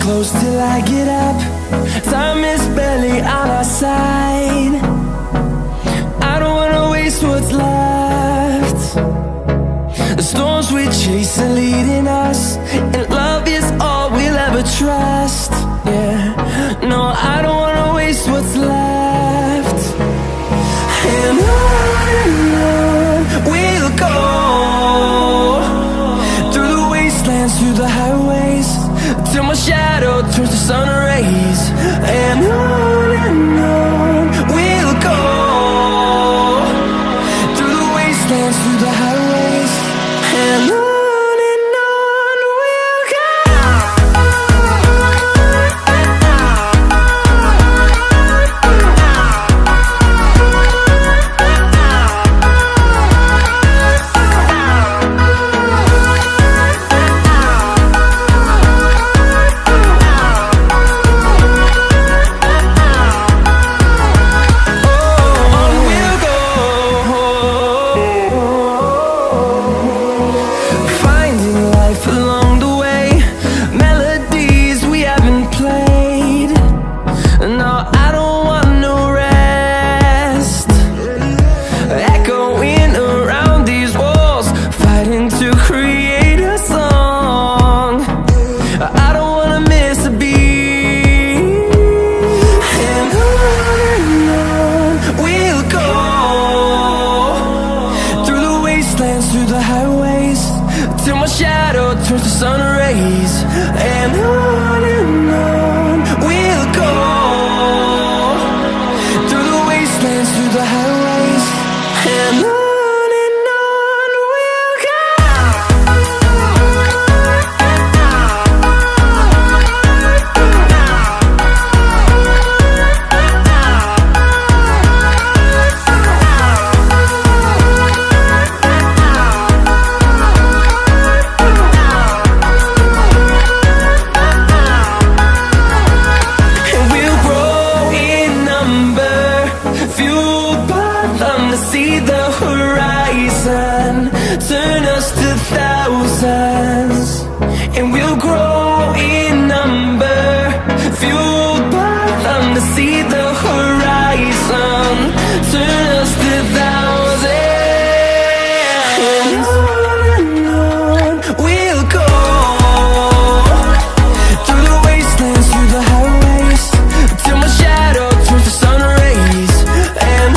close till I get up. Time is barely on our side. I don't wanna waste what's left. The storms we chase are leading us, and love is all we'll ever trust. Yeah, no, I don't wanna waste what's left. And on we'll go, through the wastelands, through the highways, till my shadow turns to sun rays. And on we'll go, through the wastelands, through the highways, and on we'll go. Through the highways, till my shadow turns to sun rays. And on we'll go, through the wastelands, through the highways, and on we'll go. See the horizon turn us to thousands, and we'll grow in number, fueled by them to see the horizon turn us to thousands. And on we'll go, through the wastelands, through the highways, till my shadow turns to sun rays. And